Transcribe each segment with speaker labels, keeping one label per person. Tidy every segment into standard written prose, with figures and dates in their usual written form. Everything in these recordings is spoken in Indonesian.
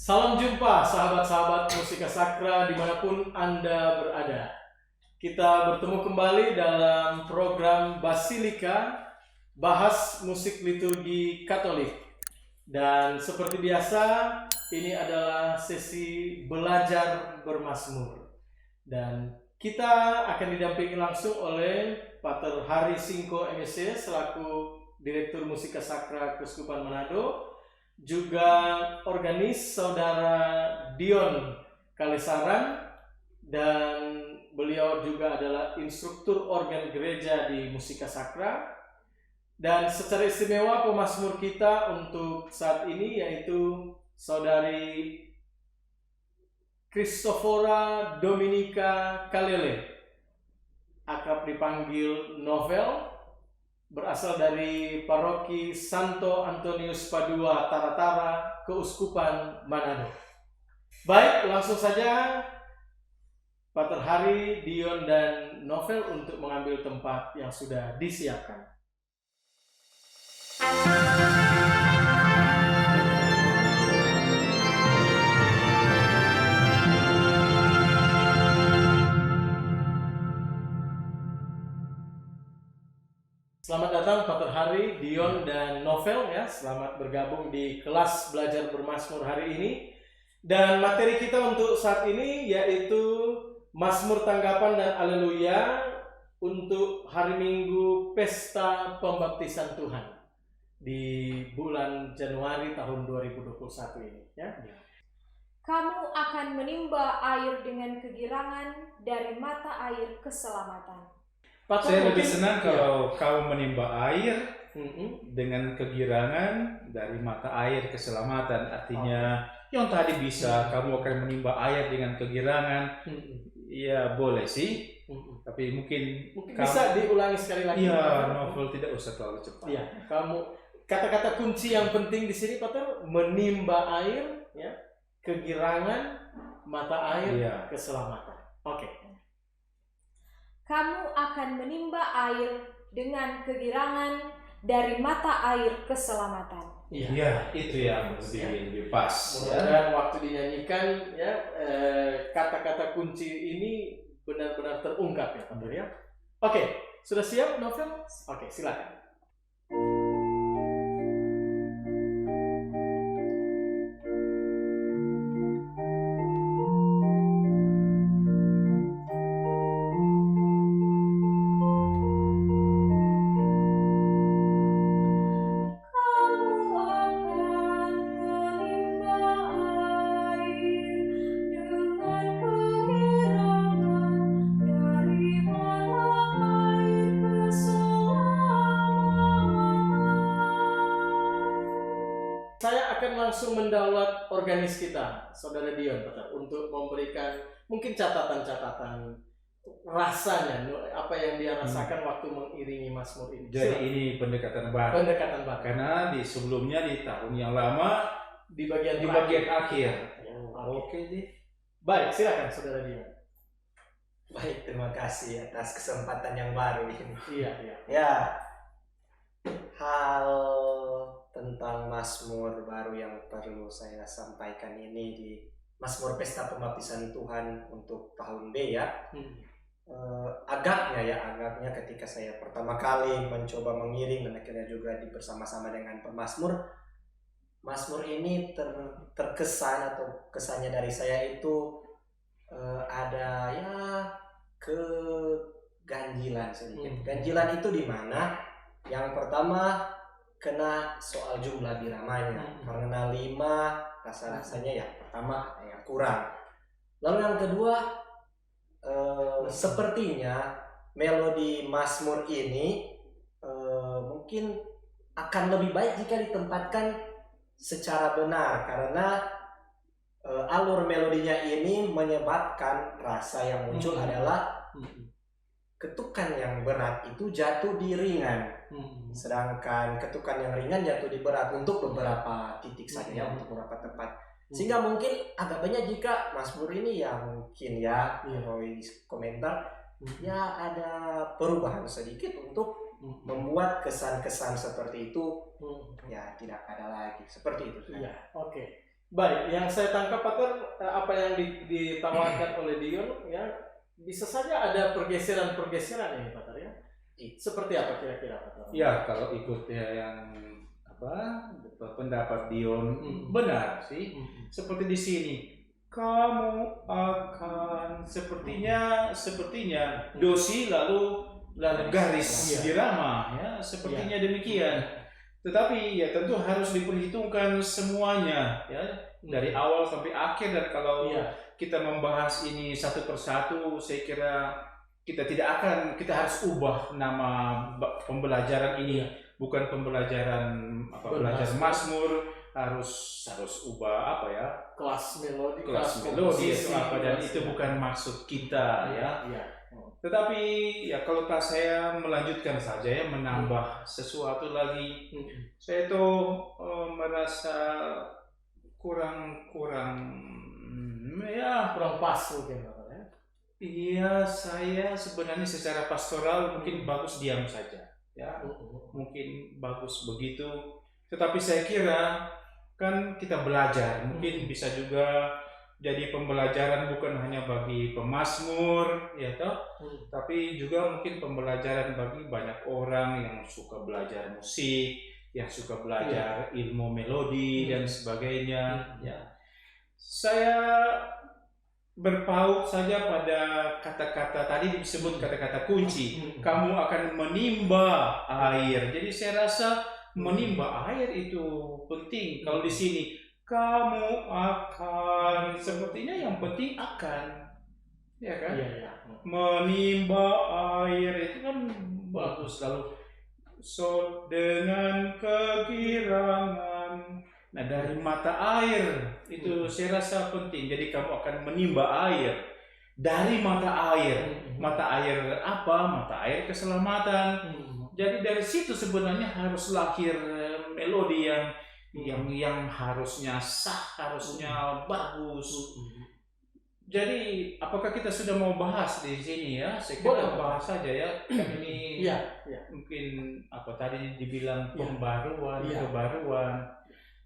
Speaker 1: Salam jumpa sahabat-sahabat Musika Sakra dimanapun Anda berada. Kita bertemu kembali dalam program Basilika, bahas musik liturgi Katolik. Dan seperti biasa, ini adalah sesi belajar bermazmur. Dan kita akan didampingi langsung oleh Pater Hari Singko MSc selaku Direktur Musika Sakra Keuskupan Manado, juga organis Saudara Dion Kalisaran, dan beliau juga adalah instruktur organ gereja di Musika Sakra. Dan secara istimewa pemazmur kita untuk saat ini yaitu Saudari Cristofora Dominica Kalele, akrab dipanggil Novel, berasal dari paroki Santo Antonius Padua Taratara, Keuskupan Manado. Baik, langsung saja Pater Hari, Dion, dan Novel untuk mengambil tempat yang sudah disiapkan. Selamat datang Pater Hari, Dion, dan Novel ya. Selamat bergabung di kelas belajar bermazmur hari ini. Dan materi kita untuk saat ini yaitu Mazmur Tanggapan dan Haleluya untuk hari Minggu Pesta Pembaptisan Tuhan di bulan Januari tahun 2021 ini ya.
Speaker 2: Kamu akan menimba air dengan kegirangan dari mata air keselamatan.
Speaker 3: Saya lebih senang kalau kau menimba air dengan kegirangan dari mata air keselamatan. Artinya yang tadi bisa kamu akan menimba air dengan kegirangan. Ya boleh sih, tapi mungkin
Speaker 1: bisa diulangi sekali lagi.
Speaker 3: Iya, Novel tidak usah terlalu cepat.
Speaker 1: Iya, kamu kata-kata kunci yang penting di sini Pater, menimba air ya, kegirangan, mata air, keselamatan. Oke.
Speaker 2: Kamu akan menimba air dengan kegirangan dari mata air keselamatan.
Speaker 3: Iya, itu yang lebih pas.
Speaker 1: Mudah-mudahan waktu dinyanyikan ya, kata-kata kunci ini benar-benar terungkap ya, Pater ya. Oke, sudah siap Novel? Oke, silakan. Saya akan langsung mendownload organis kita, Saudara Dion, Pater, untuk memberikan mungkin catatan-catatan rasanya, apa yang dia rasakan waktu mengiringi mazmur ini.
Speaker 3: Jadi ini pendekatan baru.
Speaker 1: Pendekatan baru.
Speaker 3: Karena sebelumnya di tahun yang lama
Speaker 1: di bagian
Speaker 3: akhir. Oke deh.
Speaker 1: Baik, silakan Saudara Dion.
Speaker 4: Baik, terima kasih atas kesempatan yang baru ini.
Speaker 1: Iya.
Speaker 4: Ya, hal tentang mazmur baru yang perlu saya sampaikan ini di Mazmur Pesta Pembaptisan Tuhan untuk tahun B ya. Agaknya ketika saya pertama kali mencoba mengiring dan akhirnya juga bersama-sama dengan pemazmur, mazmur ini terkesan atau kesannya dari saya itu ada ya keganjilan sedikit. Ganjilan itu di mana? Yang pertama kena soal jumlah biramanya, karena 5 rasa-rasanya yang pertama yang kurang. Lalu yang kedua sepertinya melodi mazmur ini mungkin akan lebih baik jika ditempatkan secara benar, karena alur melodinya ini menyebabkan rasa yang muncul adalah ketukan yang berat itu jatuh di ringan, sedangkan ketukan yang ringan jatuh di berat untuk beberapa titik saja, untuk beberapa tempat. Sehingga mungkin agak banyak jika mazmur ini ya mungkin ya di komentar ya ada perubahan sedikit untuk membuat kesan-kesan seperti itu ya tidak ada lagi seperti itu.
Speaker 1: Iya, oke. Baik, yang saya tangkap Pater, apa yang ditawarkan oleh Dion ya bisa saja ada pergeseran-pergeseran ini Pater ya. Seperti apa kira-kira Pater?
Speaker 3: Ya, kalau ikut yang pendapat Dion benar sih. Seperti di sini, kamu akan sepertinya dosi lalu garis birama ya, sepertinya demikian. Tetapi ya tentu harus diperhitungkan semuanya ya dari awal sampai akhir, dan kalau kita membahas ini satu persatu, saya kira kita harus ubah nama pembelajaran ini, bukan pembelajaran belajar Mazmur, harus ubah apa ya, kelas melodi itu apa, dan itu bukan maksud kita ya. Tetapi ya kalau saya melanjutkan saja ya, menambah sesuatu lagi, saya tuh merasa kurang
Speaker 1: pas mungkin ya.
Speaker 3: Iya, saya sebenarnya secara pastoral mungkin bagus diam saja ya, mungkin bagus begitu. Tetapi saya kira kan kita belajar, mungkin bisa juga jadi pembelajaran bukan hanya bagi pemazmur ya toh, tapi juga mungkin pembelajaran bagi banyak orang yang suka belajar musik, yang suka belajar ilmu melodi dan sebagainya ya. Saya berpaut saja pada kata-kata tadi disebut kata-kata kunci, kamu akan menimba air. Jadi saya rasa menimba air itu penting. Kalau di sini kamu akan, sepertinya yang penting akan, ya kan? Menimba air itu kan bagus. Lalu dengan kegirangan, nah dari mata air itu saya rasa penting. Jadi kamu akan menimba air dari mata air. Mata air apa? Mata air keselamatan. Jadi dari situ sebenarnya harus lahir melodi yang harusnya sah, harusnya bagus. Jadi apakah kita sudah mau bahas di sini ya? Saya kira bahas saja ya. Kan ini mungkin apa tadi dibilang pembaruan, kebaruan.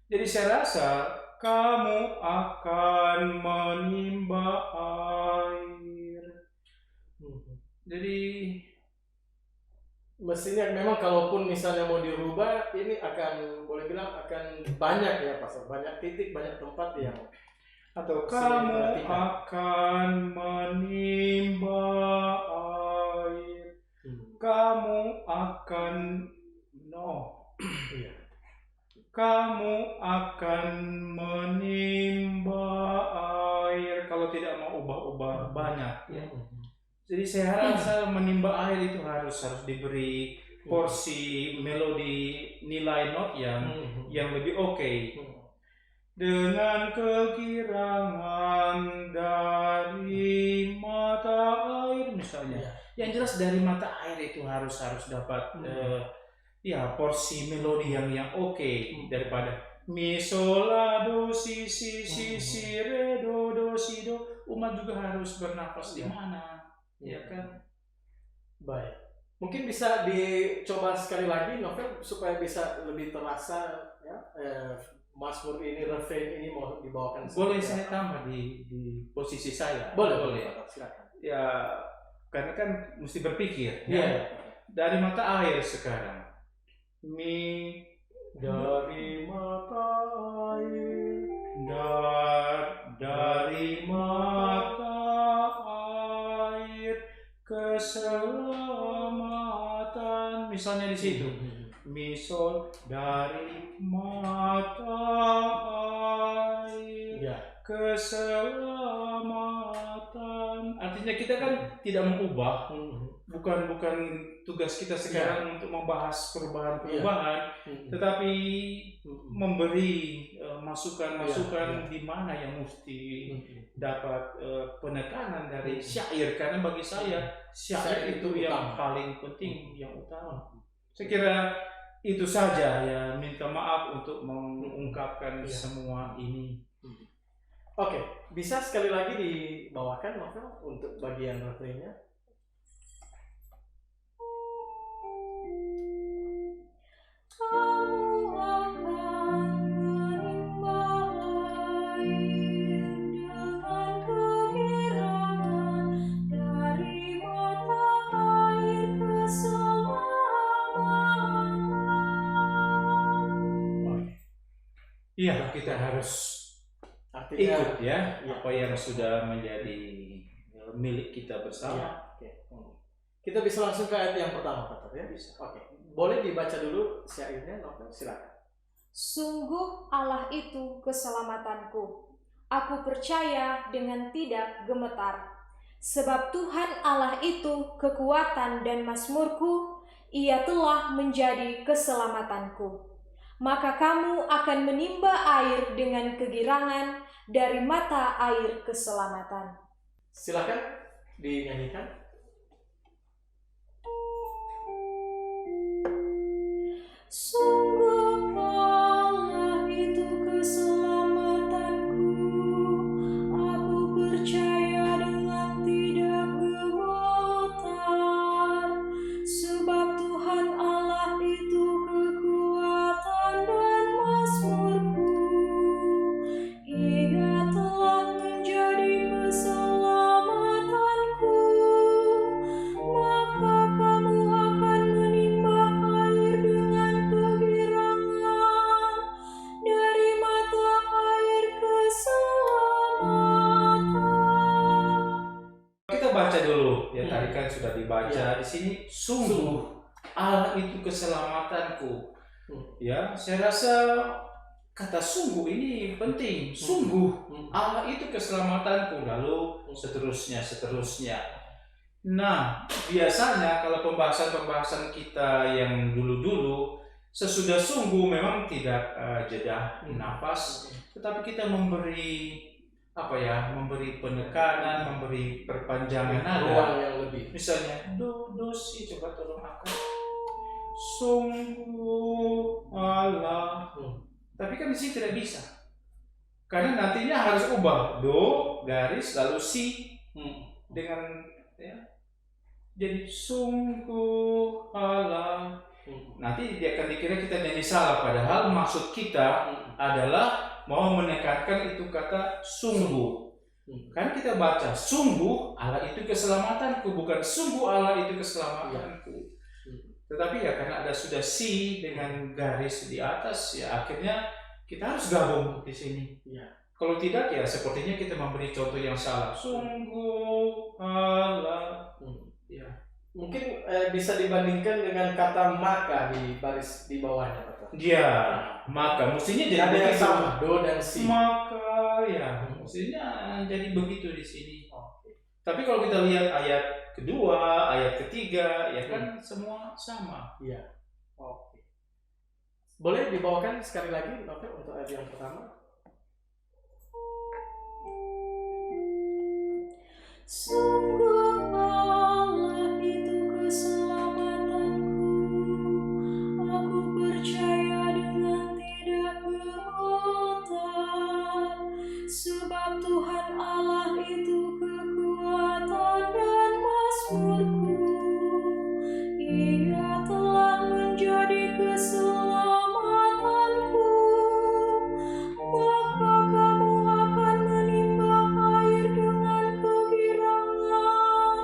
Speaker 3: Jadi saya rasa kamu akan menimba air. Jadi
Speaker 1: mestinya memang kalaupun misalnya mau dirubah, ini akan boleh bilang akan banyak ya Pastor, banyak titik, banyak tempat yang
Speaker 3: atau kamu akan menimba air, kamu akan kamu akan menimba air, kalau tidak mau ubah-ubah banyak ya. Jadi saya rasa menimba air itu harus diberi porsi melodi, nilai not yang lebih oke. Dengan kegirangan dari mata air misalnya, yang jelas dari mata air itu harus dapat porsi melodi yang oke, daripada mi sol la do si re do si do. Umat juga harus bernafas di mana. Ya kan?
Speaker 1: Baik. Mungkin bisa dicoba sekali lagi Novel supaya bisa lebih terasa ya. Mazmur ini, refrain ini mau dibawakan.
Speaker 3: Boleh saya tambah di posisi saya?
Speaker 1: Boleh. Silakan.
Speaker 3: Ya, karena kan mesti berpikir. Ya. Dari mata air sekarang. Mi dari mata air, dari mata keselamatan, misalnya di situ. Misal dari mata air, keselamatan. Artinya kita kan tidak mengubah, bukan tugas kita sekarang untuk membahas perubahan, tetapi memberi masukan-masukan di mana yang mesti dapat penekanan dari syair, karena bagi saya syair itu yang paling penting, yang utama. Saya kira itu saja ya, minta maaf untuk mengungkapkan semua ini.
Speaker 1: Oke, bisa sekali lagi dibawakan Novel untuk bagian refrainnya.
Speaker 2: Kamu akan menimba
Speaker 3: Iya, kita harus
Speaker 1: Artinya
Speaker 3: ikut ya
Speaker 1: ya.
Speaker 3: apa yang sudah menjadi milik kita bersama.
Speaker 1: Oke. Kita bisa langsung ke ayat yang pertama, Pastor ya?
Speaker 3: Bisa.
Speaker 1: Oke. Boleh dibaca dulu syairnya, Novel? Silakan.
Speaker 2: Sungguh Allah itu keselamatanku. Aku percaya dengan tidak gemetar. Sebab Tuhan Allah itu kekuatan dan mazmurku, Ia telah menjadi keselamatanku. Maka kamu akan menimba air dengan kegirangan dari mata air keselamatan.
Speaker 1: Silakan dinyanyikan.
Speaker 2: Sungguh Allah itu keselamatanku. Aku percaya dengan tidak gemetar. Sebab Tuhan Allah itu kekuatan dan mazmurku. Ia telah menjadi keselamatanku. Maka kamu akan menimba air dengan kegirangan dari mata air keselamatan.
Speaker 3: Kita baca dulu ya, tadi kan sudah dibaca.
Speaker 1: Ya.
Speaker 3: Di sini sungguh Allah itu keselamatanku. Ya, saya rasa kata sungguh ini penting. Sungguh Allah itu keselamatanku, lalu seterusnya. Nah, biasanya kalau pembahasan kita yang dulu-dulu, sesudah sungguh memang tidak jeda nafas, tetapi kita memberi memberi penekanan, memberi perpanjangan nada.
Speaker 1: Ruang yang lebih.
Speaker 3: Misalnya, dosi, coba tolong aku. Sungguh Allah. Tapi kan di sini tidak bisa. Karena nantinya harus ubah. Do, garis, lalu si. Dengan, ya. Jadi, sungguh Allah. Nanti dia akan dikira kita nyanyi salah. Padahal maksud kita adalah mau menekankan itu kata sungguh. Kan kita baca sungguh Allah itu keselamatanku, bukan sungguh Allah itu keselamatanku. Tetapi ya karena ada sudah si dengan garis di atas, ya akhirnya kita harus gabung di sini. Kalau tidak ya sepertinya kita memberi contoh yang salah. Sungguh Allah.
Speaker 1: Mungkin bisa dibandingkan dengan kata maka di baris di bawahnya, Pak.
Speaker 3: Ya, maka mestinya jadi
Speaker 1: ada yang
Speaker 3: begitu.
Speaker 1: sama, do dan si.
Speaker 3: Maka ya, mestinya jadi begitu di sini. Tapi kalau kita lihat ayat kedua, ayat ketiga, ya kan semua sama.
Speaker 1: Iya. Oke. Boleh dibawakan sekali lagi, Novel, untuk ayat yang pertama?
Speaker 2: Sungguh Allah itu keselamatanku. Aku percaya dengan tidak gemetar. Sebab Tuhan Allah itu kekuatan dan mazmurku. Ia telah menjadi keselamatanku. Maka kamu akan menimba air dengan kegirangan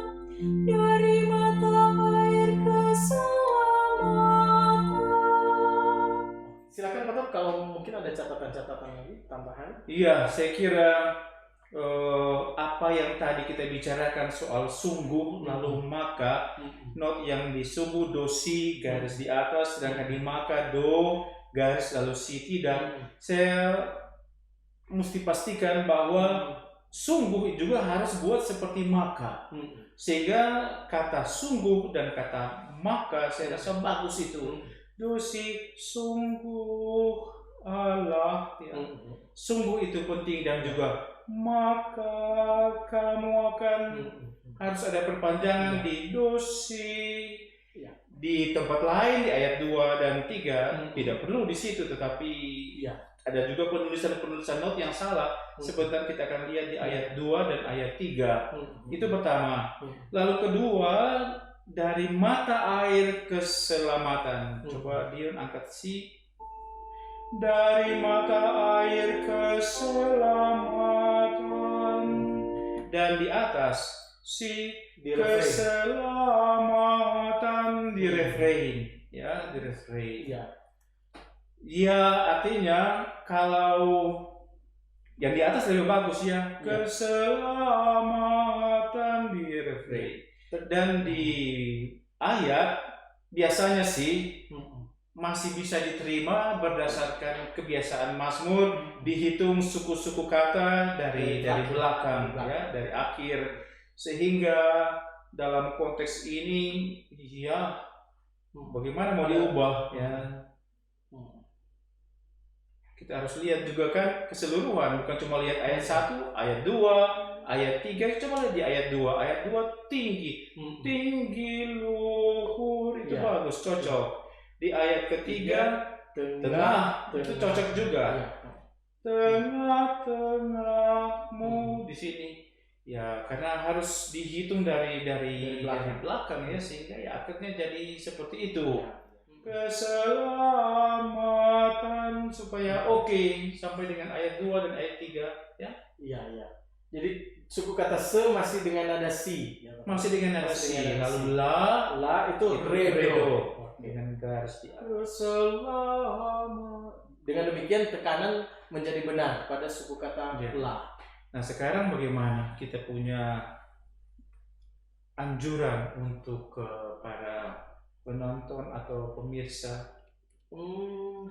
Speaker 2: dari mata air keselamatan.
Speaker 1: Silakan, Pak, kalau mungkin ada catatan-catatan lagi tambahan.
Speaker 3: Iya, saya kira apa yang tadi kita bicarakan soal sungguh lalu maka, not yang di sungguh do si garis di atas, sedangkan di maka do garis lalu si tidak. Saya mesti pastikan bahwa sungguh juga harus buat seperti maka, sehingga kata sungguh dan kata maka saya rasa bagus itu. Dosi sungguh Allah, ya. Sungguh itu penting, dan juga maka kamu akan harus ada perpanjangan di dosi. Di tempat lain di ayat 2 dan 3 tidak perlu di situ, tetapi ada juga penulisan not yang salah. Sebentar kita akan lihat di ayat 2 dan ayat 3. Itu pertama. Lalu kedua, dari mata air keselamatan. Coba Dion angkat si. Dari mata air keselamatan. Dan di atas si keselamatan di refrain. Ya, di refrain. Ya, artinya kalau yang di atas lebih bagus ya. Keselamatan di refrain. Dan di ayat biasanya sih masih bisa diterima berdasarkan kebiasaan Mazmur, dihitung suku-suku kata dari belakang ya, dari akhir, sehingga dalam konteks ini ya bagaimana mau diubah ya. Kita harus lihat juga kan keseluruhan, bukan cuma lihat ayat 1, ayat 2, ayat 3, coba lihat di ayat 2. Ayat 2 tinggi, tinggi luhur, itu bagus, cocok. Di ayat ketiga, tengah, itu cocok juga. Tengah-tengahmu di sini. Ya, karena harus dihitung dari belakang ya, sehingga ya akhirnya jadi seperti itu. Keselamatan supaya oke sampai dengan ayat 2 dan ayat 3 ya.
Speaker 1: Iya. Jadi suku kata se masih dengan nada si.
Speaker 3: Masih dengan nada si. Lalu la itu redo dengan garis di atas.
Speaker 1: Dengan demikian tekanan menjadi benar pada suku kata la.
Speaker 3: Nah, sekarang bagaimana kita punya anjuran untuk para penonton atau pemirsa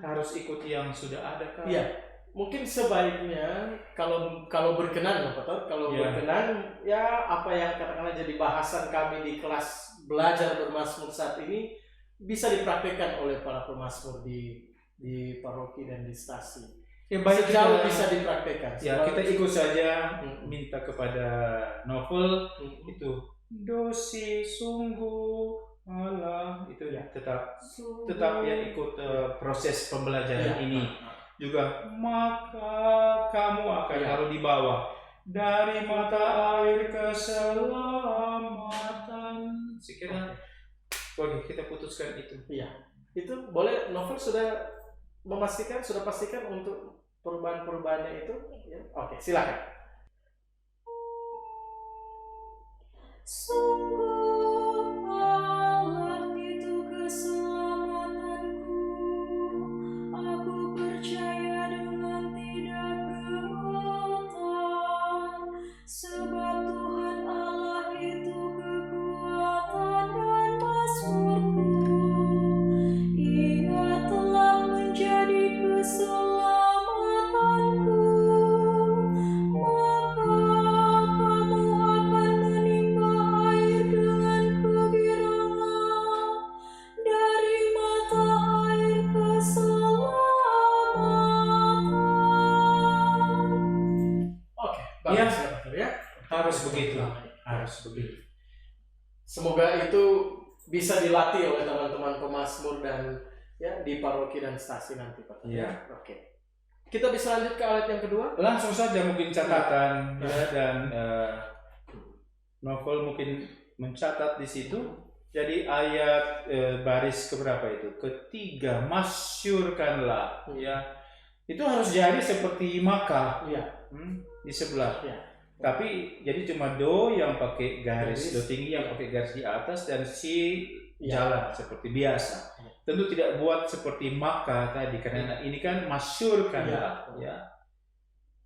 Speaker 3: harus ikut yang sudah ada kan?
Speaker 1: Iya, mungkin sebaiknya kalau berkenan Pak, berkenan ya apa yang katakanlah jadi bahasan kami di kelas belajar bermazmur saat ini bisa dipraktikkan oleh para pemazmur di paroki dan di stasi.
Speaker 3: Ya, baik,
Speaker 1: sejauh bisa dipraktikkan.
Speaker 3: Ya, kita ikut saja minta kepada novel itu dosi sungguh Allah itu ya tetap ya ikut proses pembelajaran ini juga. Maka kamu akan lalu di bawah dari mata air keselamatan. Sekiranya oke, kita putuskan itu.
Speaker 1: Iya, itu boleh. Novel sudah pastikan untuk perubahan-perubahannya itu ya? Oke, silakan.
Speaker 2: Sungguh Allah itu keselamatanku, aku percaya dengan tidak gemetar, sebab Tuhan Allah itu kekuatan dan mazmurku, Ia telah menjadi keselamatanku, maka kamu akan menimba air dengan kegirangan dari mata air keselamatan.
Speaker 1: Oke, bagus ya.
Speaker 3: Harus begitu.
Speaker 1: Semoga itu bisa dilatih oleh teman-teman pemazmur dan ya di paroki dan stasi nanti Pak.
Speaker 3: Ya.
Speaker 1: Oke. Kita bisa lanjut ke ayat yang kedua.
Speaker 3: Langsung saja mungkin catatan ya, dan novel mungkin mencatat di situ. Jadi ayat baris keberapa itu? Ketiga, masyurkanlah ya. Itu harus jadi seperti maka di sebelah.
Speaker 1: Ya.
Speaker 3: Tapi jadi cuma do yang pakai garis, do tinggi yang pakai garis di atas, dan si jalan seperti biasa. Tentu tidak buat seperti maka tadi, karena ini kan masyurkanlah ya.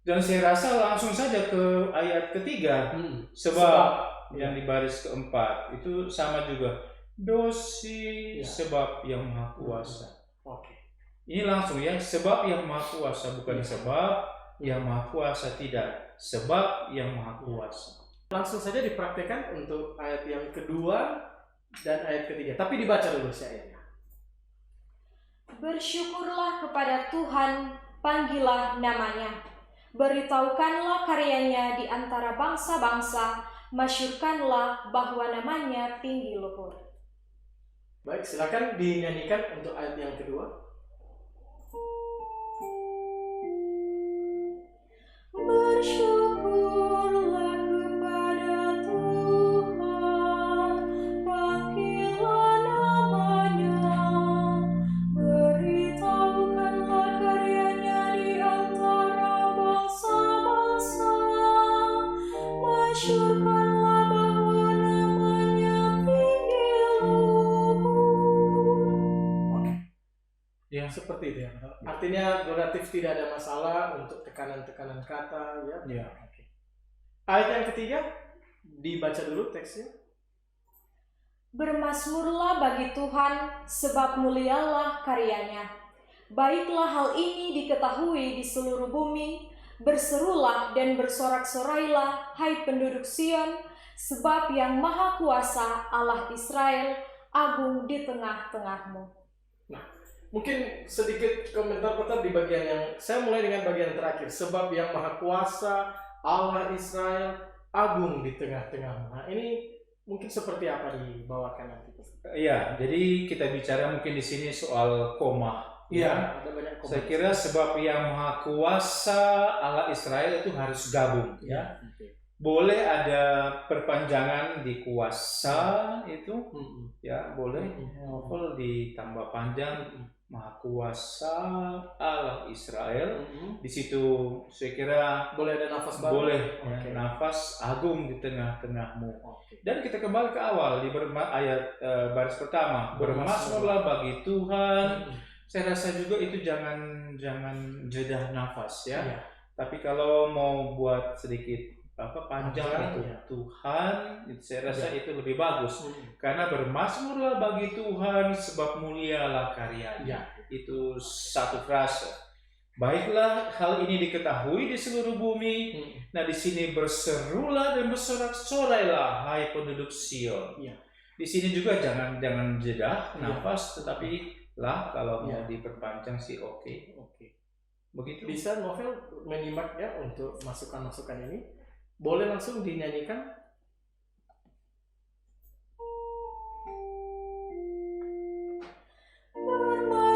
Speaker 3: Dan saya rasa langsung saja ke ayat ketiga, sebab yang di baris keempat itu sama juga, dosi sebab yang maha kuasa.
Speaker 1: Oke.
Speaker 3: Ini langsung ya, sebab yang maha kuasa, bukan sebab yang maha kuasa, tidak, sebab yang maha kuasa.
Speaker 1: Langsung saja dipraktekkan untuk ayat yang kedua dan ayat ketiga. Tapi dibaca dulu ayatnya.
Speaker 2: Bersyukurlah kepada Tuhan, panggillah namanya. Beritahukanlah karyanya di antara bangsa-bangsa, masyurkanlah bahwa namanya tinggi luhur.
Speaker 1: Baik, silakan dinyanyikan untuk ayat yang kedua.
Speaker 2: Bersyukurlah kepada Tuhan, panggillah namanya, beritahukanlah karyanya di antara bangsa-bangsa, masyurkanlah bahwa namanya tinggi luhur.
Speaker 3: Ya.
Speaker 1: Seperti itu ya. Artinya relatif tidak ada masalah untuk tekanan-tekanan kata ya.
Speaker 3: Ya.
Speaker 1: Oke. Ayat yang ketiga dibaca dulu teksnya.
Speaker 2: Bermasmurlah bagi Tuhan, sebab mulialah karyanya. Baiklah hal ini diketahui di seluruh bumi. Berserulah dan bersorak-sorailah, hai penduduk Sion, sebab yang Maha Kuasa Allah Israel agung di tengah-tengahmu.
Speaker 1: Mungkin sedikit komentar Peter di bagian yang saya mulai dengan bagian terakhir. Sebab yang Maha Kuasa Allah Israel agung di tengah-tengahmu. Nah, ini mungkin seperti apa dibawakan nanti?
Speaker 3: Iya, jadi kita bicara mungkin di sini soal koma.
Speaker 1: Iya, ada banyak koma.
Speaker 3: Saya kira sebab yang Maha Kuasa Allah Israel itu harus gabung. Ya. Boleh ada perpanjangan di kuasa itu, ya boleh. Novel ditambah panjang. Maha Kuasa Allah Israel. Di situ saya kira
Speaker 1: Boleh ada nafas baru.
Speaker 3: boleh
Speaker 1: Oke.
Speaker 3: nafas agung di tengah-tengahmu. Dan kita kembali ke awal di ayat baris pertama. Bermasmurlah bagi Tuhan. Saya rasa juga itu jangan jeda nafas ya.
Speaker 1: Iya.
Speaker 3: Tapi kalau mau buat sedikit panjang itu
Speaker 1: ya.
Speaker 3: Tuhan, saya rasa itu lebih bagus. Karena bermasmurlah bagi Tuhan sebab mulialah karyanya.
Speaker 1: Ya.
Speaker 3: Itu satu frase. Baiklah hal ini diketahui di seluruh bumi. Nah di sini berserulah dan bersorak-sorailah hai penduduk Sion.
Speaker 1: Ya.
Speaker 3: Di sini juga jangan jeda nafas, tetapi lah kalau mau
Speaker 1: Ya.
Speaker 3: diperpanjang sih oke. Begitu.
Speaker 1: Bisa Novel menyimak ya untuk masukan-masukan ini. Boleh langsung dinyanyikan.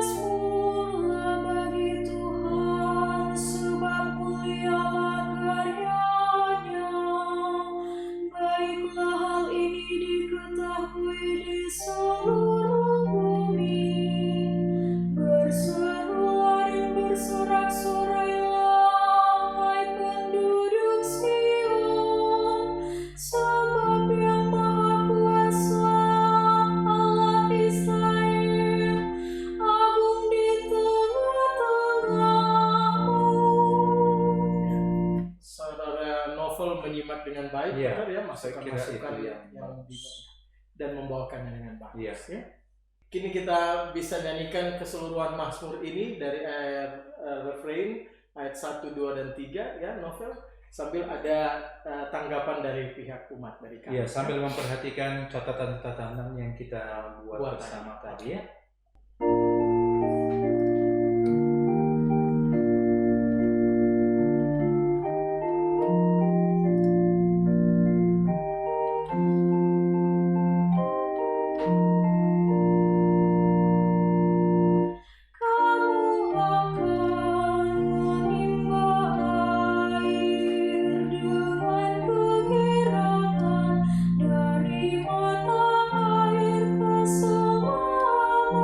Speaker 2: Bermasmurlah bagi Tuhan, sebab mulialah karyanya. Baiklah hal ini diketahui di seluruh bumi. Berserulah dan bersorak-sorailah, hai penduduk Sion, sebab yang Maha Kuasa Allah Israel agung di tengah-tengahmu.
Speaker 1: Saudara Novel menyimak dengan baik,
Speaker 3: Iya,
Speaker 1: Peter, ya,
Speaker 3: saya kira
Speaker 1: masukan-masukan
Speaker 3: itu
Speaker 1: yang
Speaker 3: yang bagus.
Speaker 1: dan membawakannya dengan bagus.
Speaker 3: Iya.
Speaker 1: Ya. Kini kita bisa nyanyikan keseluruhan Mazmur ini dari ayat refrain ayat 1, 2, dan 3 ya Novel, sambil ada tanggapan dari pihak umat dari kami.
Speaker 3: Iya, sambil memperhatikan catatan-catatan yang kita buat bersama tadi ya.
Speaker 2: Kamu akan menimba air dengan kegirangan dari mata air keselamatan.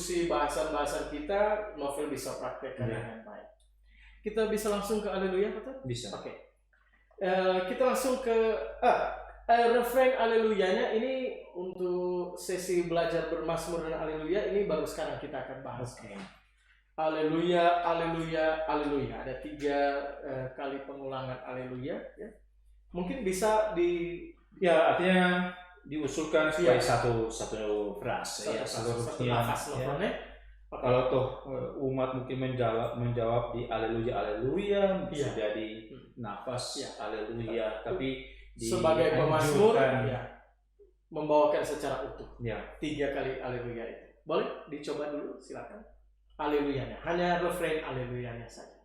Speaker 1: diskusi bahasan-bahasan kita, novel bisa praktekkan
Speaker 3: Iya.
Speaker 1: dengan baik. Kita bisa langsung ke Haleluya, Pak?
Speaker 3: Bisa.
Speaker 1: Oke. Kita langsung ke refrain Haleluyanya ini untuk sesi belajar bermazmur dan Haleluya ini baru sekarang kita akan bahas.
Speaker 3: Oke.
Speaker 1: Haleluya, Haleluya, Haleluya. Ada 3 kali pengulangan Haleluya. Ya. Mungkin bisa
Speaker 3: Ya, artinya diusulkan supaya
Speaker 1: Iya.
Speaker 3: satu frase ya
Speaker 1: satu
Speaker 3: seluruhnya.
Speaker 1: nafas
Speaker 3: Ya.
Speaker 1: novelnya.
Speaker 3: Kalau toh umat mungkin menjawab di Haleluya Haleluya bisa
Speaker 1: Iya.
Speaker 3: jadi nafas
Speaker 1: Iya.
Speaker 3: Haleluya, tapi
Speaker 1: Sebagai pemazmur
Speaker 3: dianjurkan,
Speaker 1: ya, membawakan secara utuh
Speaker 3: ya.
Speaker 1: 3 kali Haleluya itu. Boleh dicoba dulu, silakan. Haleluyanya, hanya refrain Haleluyanya saja.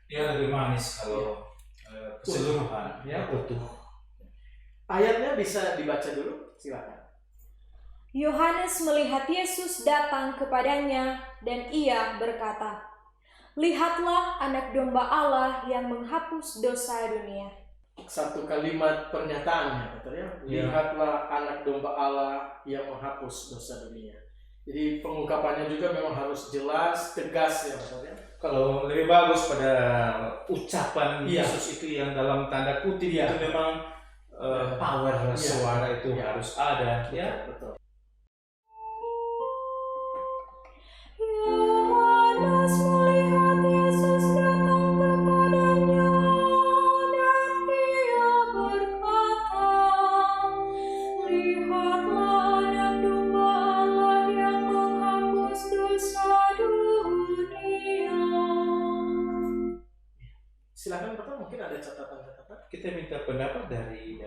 Speaker 3: Ya lebih manis kalau keseluruhan
Speaker 1: Ya.
Speaker 3: utuh.
Speaker 1: Ayatnya bisa dibaca dulu, silakan.
Speaker 2: Yohanes melihat Yesus datang kepadanya dan ia berkata, "Lihatlah anak domba Allah yang menghapus dosa dunia."
Speaker 1: Satu kalimat pernyataannya, Dokter ya.
Speaker 3: Ya.
Speaker 1: Lihatlah anak domba Allah yang menghapus dosa dunia. Jadi pengungkapannya juga memang harus jelas, tegas ya, Dokter ya.
Speaker 3: Kalau lebih bagus pada ucapan
Speaker 1: Iya.
Speaker 3: Yesus itu yang dalam tanda kutip
Speaker 1: Iya.
Speaker 3: itu memang power
Speaker 1: Iya.
Speaker 3: suara itu
Speaker 1: Iya.
Speaker 3: harus ada, ya.
Speaker 1: Betul.
Speaker 2: Yohanes melihat Yesus datang kepadanya dan ia berkata, "Lihatlah anak domba Allah yang menghapus dosa dunia."
Speaker 1: Silakan Pak, mungkin ada catatan-catatan.
Speaker 3: Kita minta pendapat dari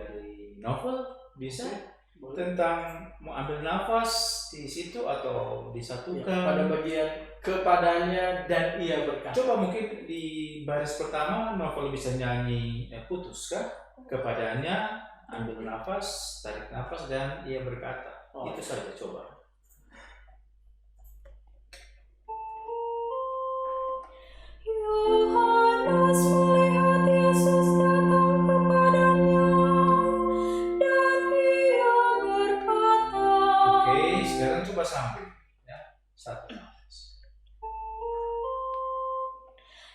Speaker 3: novel bisa
Speaker 1: Boleh.
Speaker 3: tentang mau ambil nafas di situ atau
Speaker 1: Ya,
Speaker 3: disatukan.
Speaker 1: pada bagian kepadanya dan ia berkata.
Speaker 3: Coba mungkin di baris pertama novel bisa nyanyi putus kan? Kepadanya ambil nafas, tarik nafas dan ia berkata.
Speaker 1: Oh.
Speaker 3: Itu saja coba.
Speaker 2: Yohanes melihat Yesus datang kepadanya dan ia berkata,
Speaker 3: Oke, sekarang coba sambil ya. Satu nafas.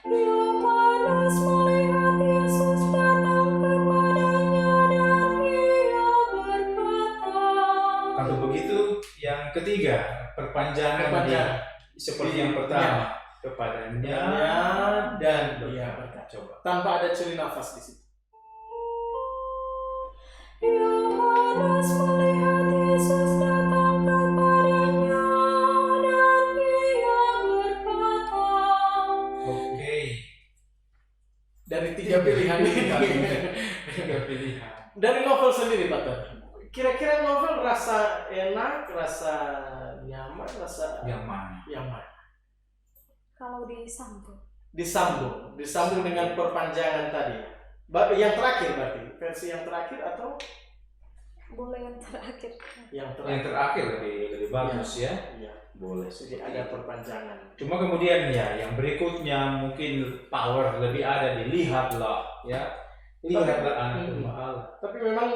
Speaker 2: Yohanes melihat Yesus datang kepadanya dan ia berkata.
Speaker 3: Kalau begitu yang ketiga, perpanjangan
Speaker 1: Perpanjangan.
Speaker 3: seperti yang pertama. Kepadanya
Speaker 1: dan ia berkata.
Speaker 3: Coba.
Speaker 1: Tanpa ada curi nafas di situ.
Speaker 2: Yohanes melihat Yesus datang kepadanya dan ia berkata.
Speaker 3: Oke.
Speaker 1: Dari 3 pilihan ini.
Speaker 3: Tiga pilihan.
Speaker 1: Dari novel sendiri, Pak. Kira-kira novel rasa enak, rasa nyaman, rasa
Speaker 3: Yang mana?
Speaker 1: yang mana?
Speaker 2: Kalau disambung.
Speaker 1: Disambung dengan perpanjangan tadi. Yang terakhir berarti, versi yang terakhir atau
Speaker 2: Boleh yang terakhir.
Speaker 1: yang
Speaker 3: Yang
Speaker 1: terakhir?
Speaker 3: terakhir lebih bagus ya.
Speaker 1: Iya.
Speaker 3: Boleh.
Speaker 1: Jadi ada perpanjangan.
Speaker 3: Cuma kemudian ya, yang berikutnya mungkin power lebih ada dilihatlah ya. Lihatlah anak domba Allah.
Speaker 1: Tapi memang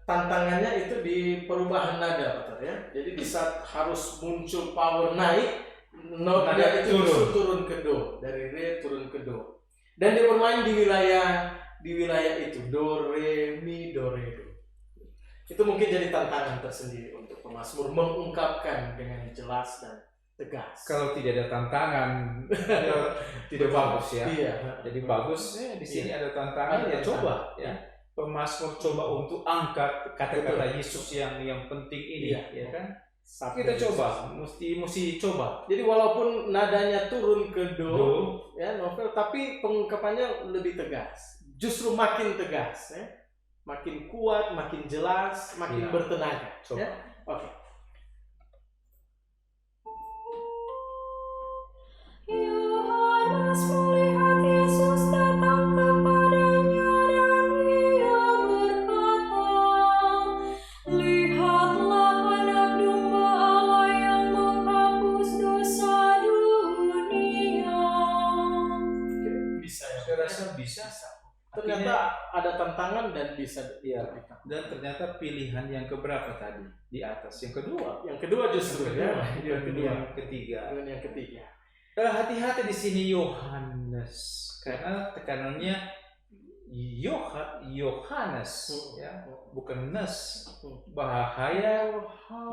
Speaker 1: tantangannya itu di perubahan nada, Pak ya. Jadi di saat harus muncul power naik, nada
Speaker 3: Nada
Speaker 1: itu
Speaker 3: turun.
Speaker 1: justru turun ke do, dari re turun ke do. Dan dia bermain di wilayah itu, do re mi do re do. Itu mungkin jadi tantangan tersendiri untuk pemazmur mengungkapkan dengan jelas dan tegas.
Speaker 3: Kalau tidak ada tantangan ya, tidak bagus ya.
Speaker 1: Iya.
Speaker 3: Jadi bagus di sini ada tantangan
Speaker 1: Ada
Speaker 3: ya, coba ya. Pemazmur coba untuk angkat kata-kata Yesus yang penting ini
Speaker 1: Iya.
Speaker 3: ya kan.
Speaker 1: Sabda
Speaker 3: Kita
Speaker 1: Yesus.
Speaker 3: coba, mesti coba.
Speaker 1: Jadi walaupun nadanya turun ke do,
Speaker 3: Do,
Speaker 1: ya novel, tapi pengungkapannya lebih tegas. Justru makin tegas, ya. Makin kuat, makin jelas, makin
Speaker 3: Iya.
Speaker 1: bertenaga.
Speaker 3: coba.
Speaker 1: Ya? Oke.
Speaker 2: Yohanes melihat Yesus datang
Speaker 3: bisa.
Speaker 1: Ternyata ada tantangan dan bisa.
Speaker 3: Iya. Dan ternyata pilihan yang keberapa tadi di atas? Yang kedua.
Speaker 1: Yang kedua justru ya.
Speaker 3: Yang kedua. Yang ketiga.
Speaker 1: Dan yang ketiga.
Speaker 3: Hati-hati di sini Yohanes, karena tekanannya Yohanes, ya, bukan Nes. Bahaya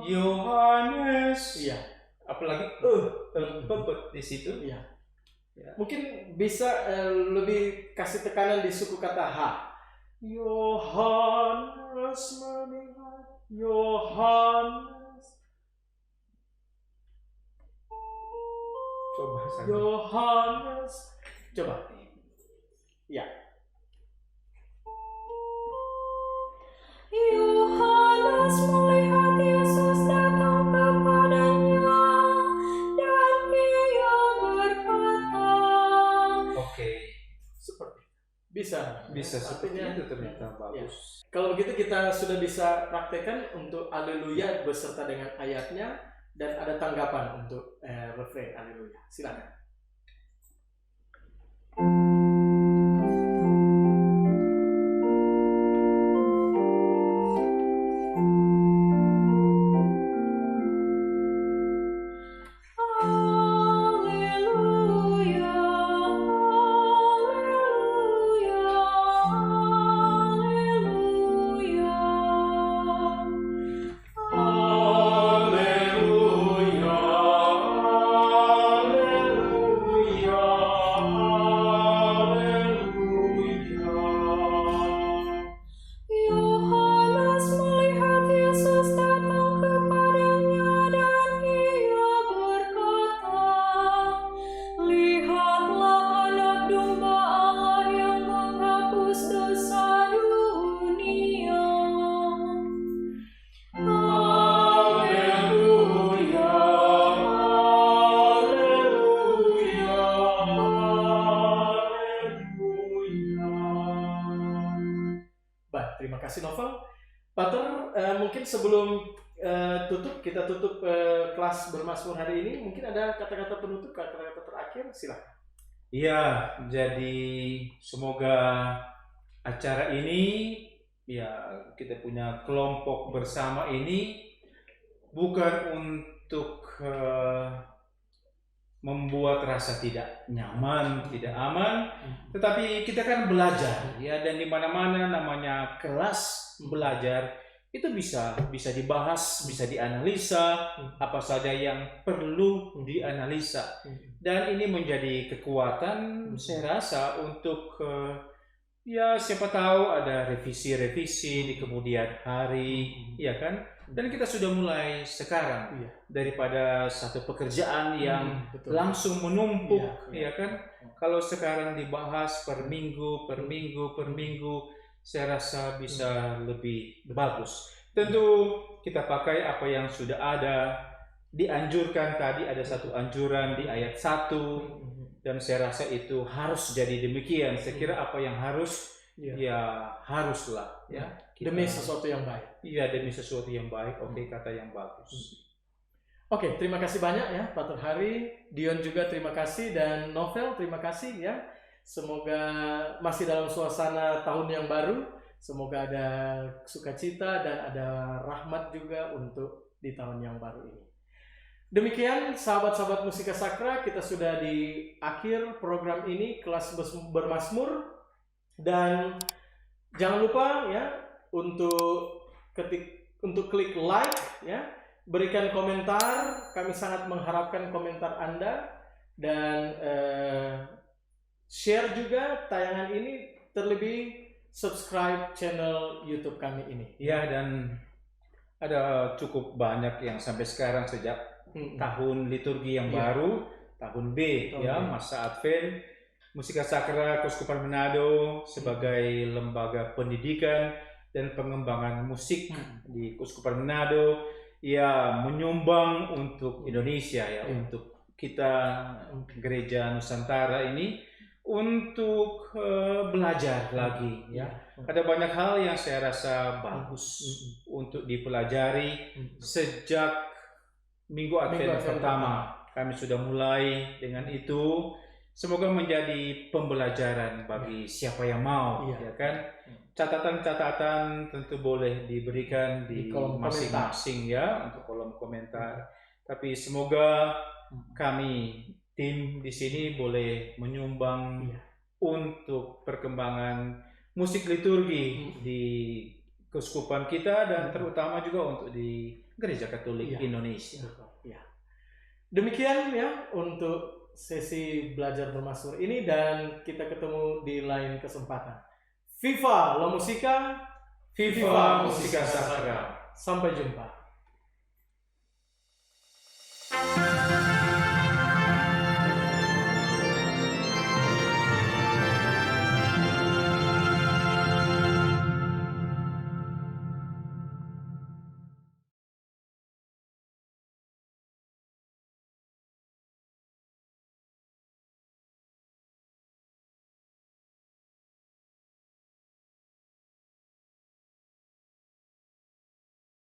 Speaker 3: Yohanes.
Speaker 1: Iya.
Speaker 3: Apalagi di situ.
Speaker 1: Iya.
Speaker 3: Ya.
Speaker 1: Mungkin bisa lebih kasih tekanan di suku kata H. Yohanes melihat Yohanes.
Speaker 3: Coba saja.
Speaker 1: Yohanes. Coba. Ya.
Speaker 2: Yohanes melihat Yesus datang kepadanya dan ia berkata.
Speaker 3: Oke.
Speaker 1: Seperti bisa
Speaker 3: Seperti
Speaker 1: artinya
Speaker 3: itu ternyata bagus.
Speaker 1: kalau begitu kita sudah bisa praktekkan untuk haleluya beserta dengan ayatnya dan ada tanggapan untuk refrain haleluya. Silakan.
Speaker 2: Haleluya, haleluya, haleluya.
Speaker 1: Haleluya, haleluya, haleluya.
Speaker 2: Yohanes melihat Yesus datang kepadanya dan ia berkata, "Lihatlah anak domba Allah yang menghapus dosa dunia."
Speaker 1: Haleluya, haleluya, haleluya. Baik, terima kasih Novel. Pater, mungkin sebelum kita tutup kelas bermasmur hari ini, mungkin ada kata-kata penutup, kata-kata terakhir, silakan.
Speaker 3: Iya, jadi semoga acara ini, ya, kita punya kelompok bersama ini bukan untuk membuat rasa tidak nyaman, tidak aman, tetapi kita kan belajar, ya, dan di mana-mana namanya kelas belajar itu bisa dibahas, bisa dianalisa, apa saja yang perlu dianalisa, dan ini menjadi kekuatan saya rasa untuk ya, siapa tahu ada revisi-revisi di kemudian hari, ya kan? Dan kita sudah mulai sekarang,
Speaker 1: Iya.
Speaker 3: daripada satu pekerjaan yang
Speaker 1: Betul.
Speaker 3: langsung menumpuk,
Speaker 1: Iya.
Speaker 3: ya kan? Kalau sekarang dibahas per minggu, saya rasa bisa lebih bagus. Tentu kita pakai apa yang sudah ada, dianjurkan tadi ada satu anjuran di ayat 1, dan saya rasa itu harus jadi demikian. Saya kira apa yang harus, ya haruslah, ya.
Speaker 1: Demi sesuatu yang baik.
Speaker 3: Iya, demi sesuatu yang baik. Oke, kata yang bagus.
Speaker 1: Oke, terima kasih banyak ya Pater Hari, Dion juga terima kasih, dan Novel terima kasih ya. Semoga masih dalam suasana tahun yang baru. Semoga ada sukacita dan ada rahmat juga untuk di tahun yang baru ini. Demikian sahabat-sahabat Musika Sakra, kita sudah di akhir program ini, kelas bermasmur, dan jangan lupa ya untuk klik like ya, berikan komentar, kami sangat mengharapkan komentar Anda, dan share juga tayangan ini, terlebih subscribe channel YouTube kami ini.
Speaker 3: Ya, dan ada cukup banyak yang sampai sekarang sejak tahun liturgi yang baru, tahun B, ya, masa Advent, Musika Sakra Keuskupan Manado sebagai lembaga pendidikan dan pengembangan musik di Keuskupan Manado, ya, menyumbang untuk Indonesia, ya, untuk kita Gereja Nusantara ini untuk belajar lagi, ya. Ada banyak hal yang saya rasa bagus untuk dipelajari sejak Minggu Advent pertama. Kami sudah mulai dengan itu. semoga menjadi pembelajaran bagi siapa yang mau,
Speaker 1: Iya.
Speaker 3: ya kan? Catatan-catatan tentu boleh diberikan di
Speaker 1: Di kolom
Speaker 3: masing-masing ya untuk kolom komentar. Tapi semoga kami tim di sini boleh menyumbang
Speaker 1: Iya.
Speaker 3: untuk perkembangan musik liturgi di keuskupan kita dan terutama juga untuk di Gereja Katolik
Speaker 1: Iya.
Speaker 3: Indonesia.
Speaker 1: Ya. Demikian ya untuk sesi belajar bermazmur ini dan kita ketemu di lain kesempatan. Viva la Musica,
Speaker 3: Viva Musika Sacra.
Speaker 1: Sampai jumpa.